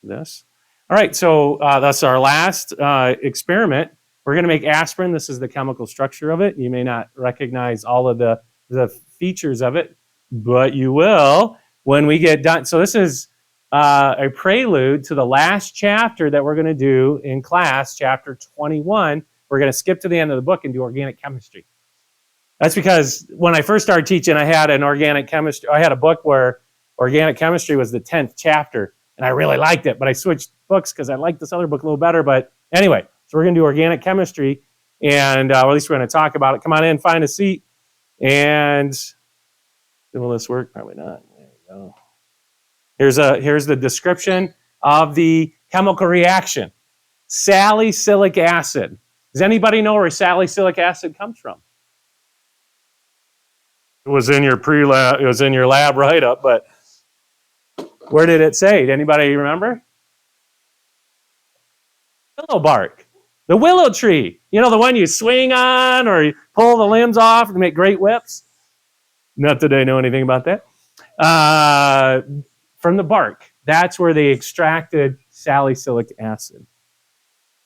this. All right, so that's our last experiment. We're going to make aspirin. This is the chemical structure of it. You may not recognize all of the features of it, but you will when we get done. So this is a prelude to the last chapter that we're going to do in class, chapter 21. We're going to skip to the end of the book and do organic chemistry. That's because when I first started teaching, I had a book where organic chemistry was the 10th chapter, and I really liked it, but I switched books because I liked this other book a little better. But anyway, so we're going to do organic chemistry, and at least we're going to talk about it. Come on in, find a seat, and will this work? Probably not. There we go. Here's the description of the chemical reaction. Salicylic acid. Does anybody know where salicylic acid comes from? It was in your pre-lab. It was in your lab write-up, but where did it say? Did anybody remember? Willow bark. The willow tree. You know, the one you swing on or you pull the limbs off and make great whips? Not that I know anything about that. From the bark. That's where they extracted salicylic acid.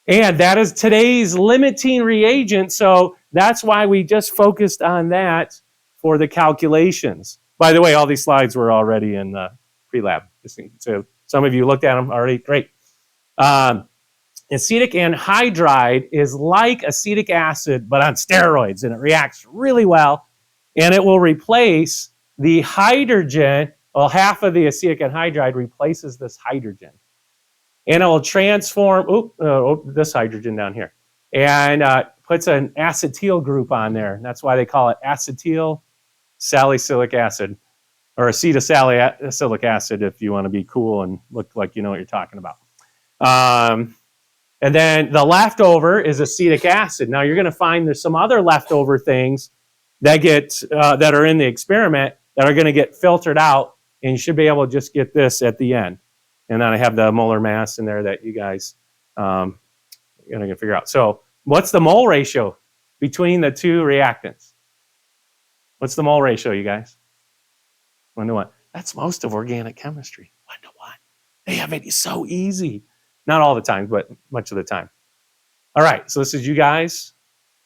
And that is today's limiting reagent, so that's why we just focused on that for the calculations. By the way, all these slides were already in the pre-lab. So some of you looked at them already. Great. Acetic anhydride is like acetic acid, but on steroids, and it reacts really well, and it will replace the hydrogen. Well, half of the acetic anhydride replaces this hydrogen, and it will transform this hydrogen down here, and puts an acetyl group on there. And that's why they call it acetyl salicylic acid, or acetylsalicylic acid if you want to be cool and look like you know what you're talking about. And then the leftover is acetic acid. Now you're going to find there's some other leftover things that that are in the experiment that are going to get filtered out, and you should be able to just get this at the end. And then I have the molar mass in there that you guys are going to figure out. So what's the mole ratio between the two reactants? What's the mole ratio, you guys? 1:1. That's most of organic chemistry. 1:1. They have it so easy. Not all the time, but much of the time. All right, so this is you guys.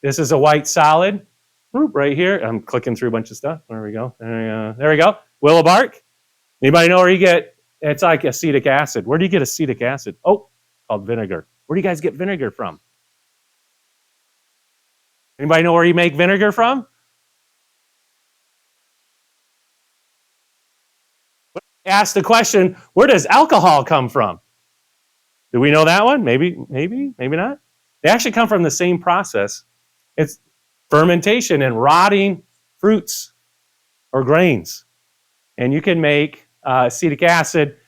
This is a white solid right here. I'm clicking through a bunch of stuff. There we go. There we go. Willow bark. Anybody know where you get? It's like acetic acid. Where do you get acetic acid? Oh, called vinegar. Where do you guys get vinegar from? Anybody know where you make vinegar from? Ask the question, where does alcohol come from? Do we know that one? Maybe not. They actually come from the same process. It's fermentation and rotting fruits or grains. And you can make acetic acid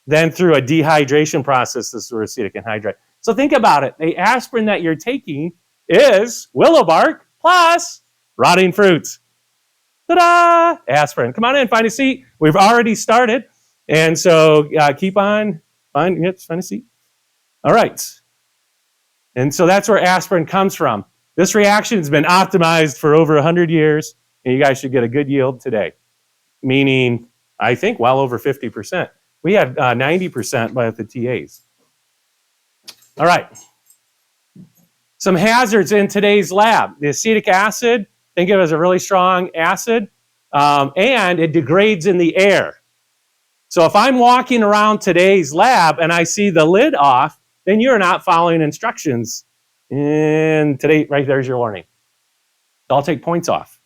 then through a dehydration process. This is where acetic anhydride. So think about it. The aspirin that you're taking is willow bark plus rotting fruits. Ta-da! Aspirin. Come on in, find a seat. We've already started. And so keep on. Find a seat. All right. And so that's where aspirin comes from. This reaction has been optimized for over 100 years, and you guys should get a good yield today. Meaning, I think, well over 50%. We had 90% by the TAs. All right. Some hazards in today's lab. The acetic acid, think of it as a really strong acid, and it degrades in the air. So if I'm walking around today's lab and I see the lid off, then you're not following instructions. And today, right there's your warning. I'll take points off.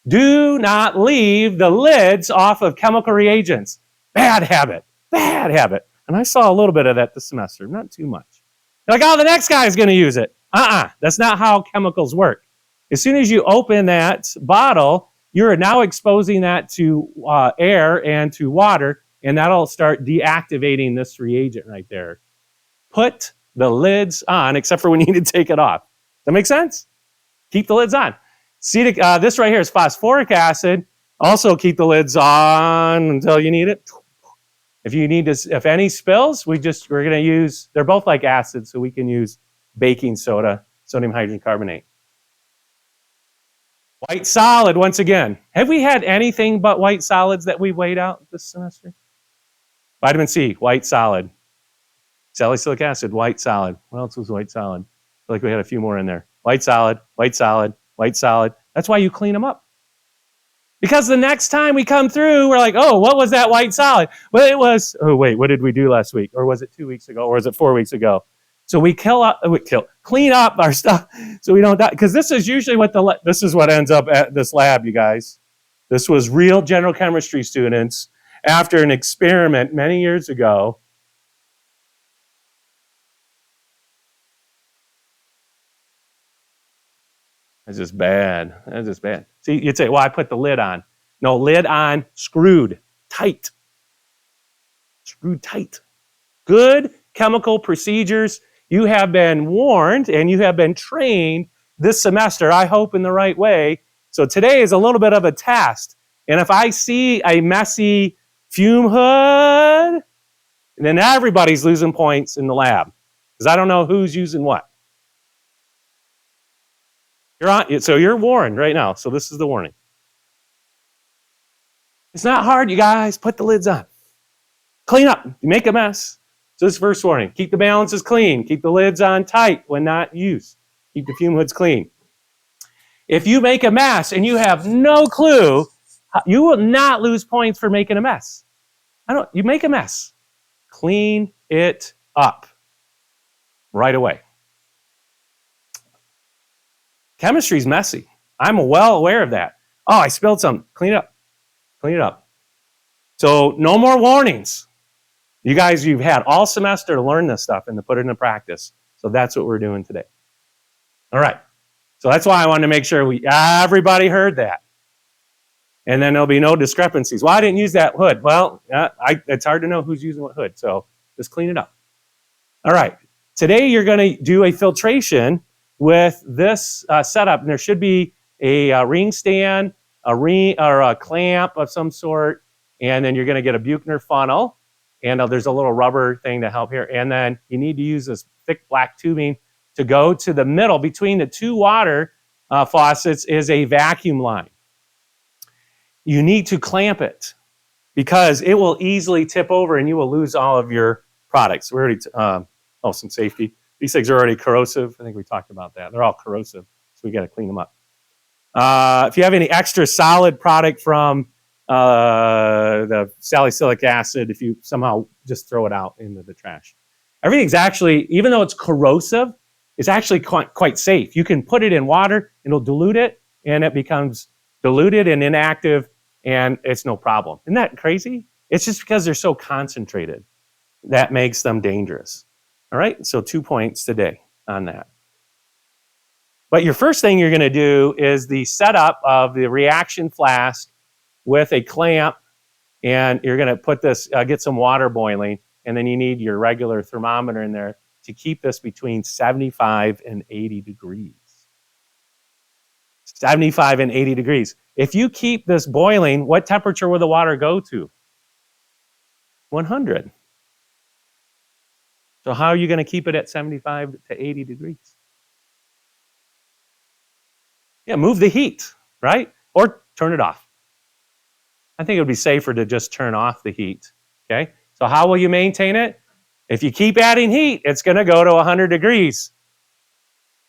Do not leave the lids off of chemical reagents. Bad habit. Bad habit. And I saw a little bit of that this semester, not too much. You're like, oh, the next guy's going to use it. That's not how chemicals work. As soon as you open that bottle, you're now exposing that to air and to water, and that'll start deactivating this reagent right there. Put the lids on, except for when you need to take it off. Does that make sense? Keep the lids on. This right here is phosphoric acid. Also keep the lids on until you need it. If any spills, we're going to use, they're both like acids, so we can use baking soda, sodium hydrogen carbonate. White solid, once again. Have we had anything but white solids that we weighed out this semester? Vitamin C, white solid. Salicylic acid, white solid. What else was white solid? I feel like we had a few more in there. White solid, white solid, white solid. That's why you clean them up. Because the next time we come through, we're like, oh, what was that white solid? Well, it was, oh, wait, what did we do last week? Or was it 2 weeks ago? Or was it 4 weeks ago? So we clean up our stuff so we don't die. Because this is usually this is what ends up at this lab, you guys. This was real general chemistry students after an experiment many years ago. That's just bad. That's just bad. See, you'd say, well, I put the lid on. No, lid on, screwed tight. Screwed tight. Good chemical procedures. You have been warned and you have been trained this semester, I hope, in the right way. So today is a little bit of a test. And if I see a messy fume hood, then everybody's losing points in the lab. Because I don't know who's using what. So you're warned right now. So this is the warning. It's not hard, you guys. Put the lids on. Clean up. You make a mess. So this is first warning. Keep the balances clean. Keep the lids on tight when not used. Keep the fume hoods clean. If you make a mess and you have no clue, you will not lose points for making a mess. You make a mess. Clean it up right away. Chemistry's messy. I'm well aware of that. Oh, I spilled some. Clean it up. Clean it up. So no more warnings. You guys, you've had all semester to learn this stuff and to put it into practice. So that's what we're doing today. All right. So that's why I wanted to make sure everybody heard that. And then there'll be no discrepancies. Well, I didn't use that hood. Well, it's hard to know who's using what hood. So just clean it up. All right. Today you're going to do a filtration with this setup. And there should be a ring stand, a ring or a clamp of some sort. And then you're going to get a Buchner funnel. And there's a little rubber thing to help here. And then you need to use this thick black tubing to go to the middle. Between the two water faucets is a vacuum line. You need to clamp it because it will easily tip over and you will lose all of your products. We already, some safety. These things are already corrosive. I think we talked about that. They're all corrosive, so we got to clean them up. If you have any extra solid product from the salicylic acid, if you somehow just throw it out into the trash. Everything's actually, even though it's corrosive, it's actually quite safe. You can put it in water, it'll dilute it, and it becomes diluted and inactive, and it's no problem. Isn't that crazy? It's just because they're so concentrated. That makes them dangerous. All right, so 2 points today on that. But your first thing you're going to do is the setup of the reaction flask with a clamp, and you're going to put this, get some water boiling, and then you need your regular thermometer in there to keep this between 75 and 80 degrees. 75 and 80 degrees. If you keep this boiling, what temperature will the water go to? 100. So how are you going to keep it at 75 to 80 degrees? Yeah, move the heat, right? Or turn it off. I think it would be safer to just turn off the heat, okay? So how will you maintain it? If you keep adding heat, it's going to go to 100 degrees.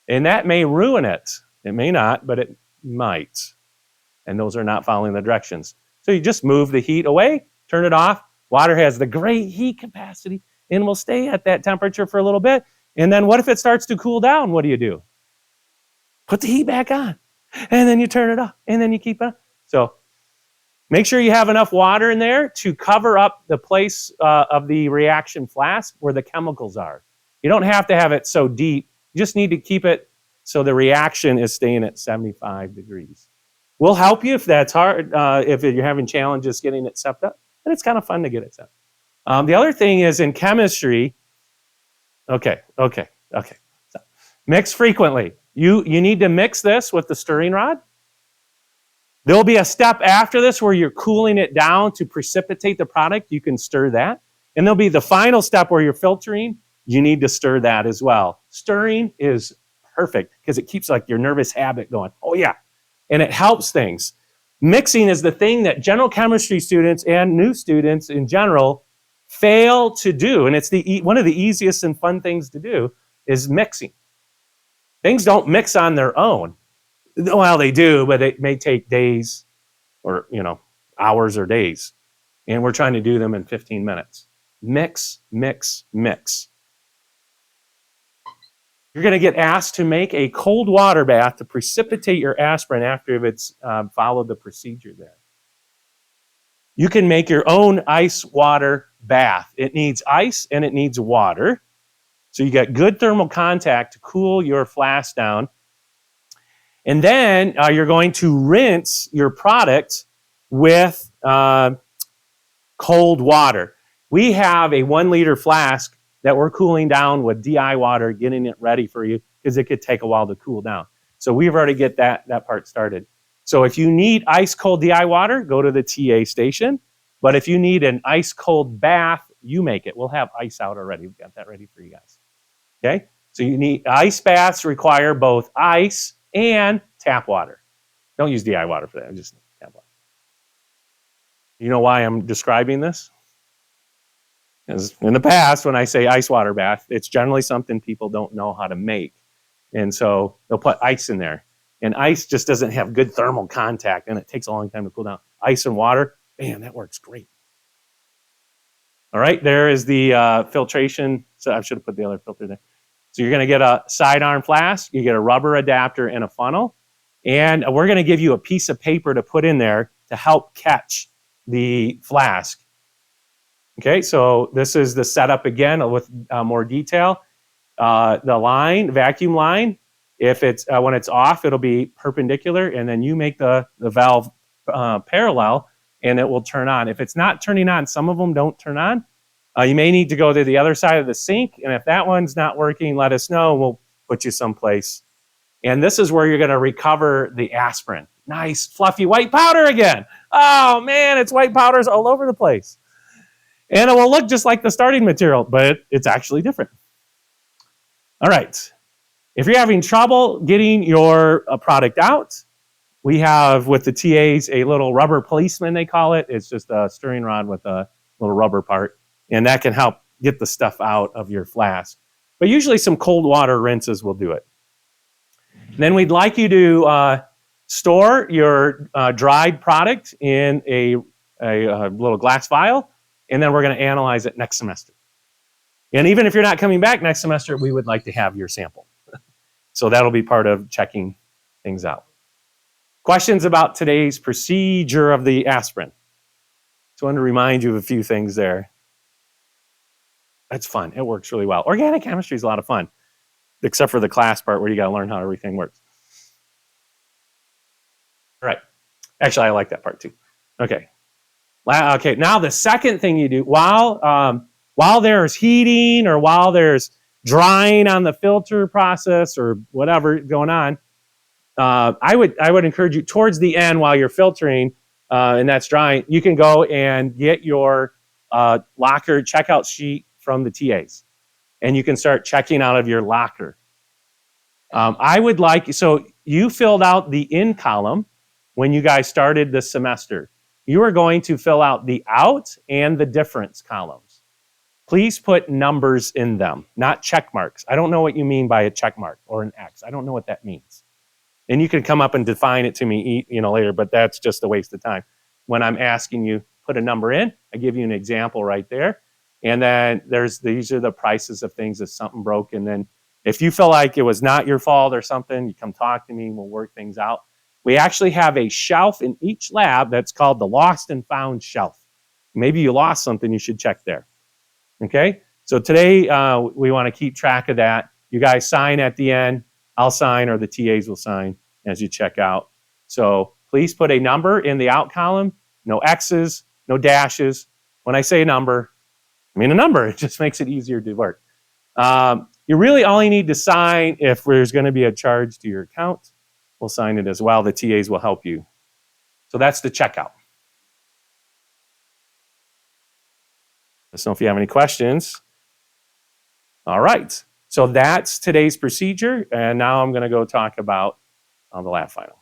And that may ruin it. It may not, but it might. And those are not following the directions. So you just move the heat away, turn it off. Water has the great heat capacity and will stay at that temperature for a little bit. And then what if it starts to cool down? What do? Put the heat back on. And then you turn it off. And then you keep it. So make sure you have enough water in there to cover up the place of the reaction flask where the chemicals are. You don't have to have it so deep. You just need to keep it so the reaction is staying at 75 degrees. We'll help you if that's hard, if you're having challenges getting it set up. And it's kind of fun to get it set. The other thing is in chemistry, okay. So, mix frequently. You need to mix this with the stirring rod. There'll be a step after this where you're cooling it down to precipitate the product. You can stir that. And there'll be the final step where you're filtering. You need to stir that as well. Stirring is perfect because it keeps like your nervous habit going. Oh yeah. And it helps things. Mixing is the thing that general chemistry students and new students in general fail to do, and it's one of the easiest and fun things to do, is mixing. Things don't mix on their own. Well, they do, but it may take days or, hours or days. And we're trying to do them in 15 minutes. Mix, mix, mix. You're going to get asked to make a cold water bath to precipitate your aspirin after it's followed the procedure there. You can make your own ice water bath. It needs ice and it needs water. So you got good thermal contact to cool your flask down. And then you're going to rinse your product with cold water. We have a 1 liter flask that we're cooling down with DI water, getting it ready for you, because it could take a while to cool down. So we've already get that part started. So if you need ice cold DI water, go to the TA station. But if you need an ice cold bath, you make it. We'll have ice out already. We've got that ready for you guys. Okay? So you need ice baths require both ice and tap water. Don't use DI water for that. Just tap water. You know why I'm describing this? Because in the past, when I say ice water bath, it's generally something people don't know how to make. And so they'll put ice in there. And ice just doesn't have good thermal contact, and it takes a long time to cool down. Ice and water, man, that works great. All right, there is the filtration. So I should have put the other filter there. So you're going to get a sidearm flask, you get a rubber adapter and a funnel, and we're going to give you a piece of paper to put in there to help catch the flask. Okay, so this is the setup again with more detail. The line, vacuum line, if it's when it's off, it'll be perpendicular, and then you make the valve parallel, and it will turn on. If it's not turning on, some of them don't turn on. You may need to go to the other side of the sink, and if that one's not working, let us know. We'll put you someplace. And this is where you're going to recover the aspirin. Nice, fluffy white powder again. Oh, man, it's white powders all over the place. And it will look just like the starting material, but it's actually different. All right. If you're having trouble getting your product out, we have with the TAs a little rubber policeman, they call it. It's just a stirring rod with a little rubber part, and that can help get the stuff out of your flask. But usually some cold water rinses will do it. Then we'd like you to store your dried product in a little glass vial, and then we're going to analyze it next semester. And even if you're not coming back next semester, we would like to have your sample. So that'll be part of checking things out. Questions about today's procedure of the aspirin? Just wanted to remind you of a few things there. That's fun. It works really well. Organic chemistry is a lot of fun, except for the class part where you got to learn how everything works. All right. Actually, I like that part too. Okay. Okay. Now the second thing you do while there's heating or while there's drying on the filter process or whatever going on, I would encourage you towards the end while you're filtering and that's drying, you can go and get your locker checkout sheet from the TAs, and you can start checking out of your locker. So you filled out the in column when you guys started this semester. You are going to fill out the out and the difference columns. Please put numbers in them, not check marks. I don't know what you mean by a check mark or an X. I don't know what that means. And you can come up and define it to me later, but that's just a waste of time. When I'm asking you, put a number in, I give you an example right there. And then these are the prices of things if something broke. And then if you feel like it was not your fault or something, you come talk to me and we'll work things out. We actually have a shelf in each lab that's called the lost and found shelf. Maybe you lost something, you should check there. Okay, so today we want to keep track of that. You guys sign at the end. I'll sign or the TAs will sign as you check out. So please put a number in the out column. No X's, no dashes. When I say a number, I mean a number. It just makes it easier to work. You really only need to sign if there's going to be a charge to your account. We'll sign it as well. The TAs will help you. So that's the checkout. Let us know if you have any questions. All right. So that's today's procedure. And now I'm going to go talk about the lab final.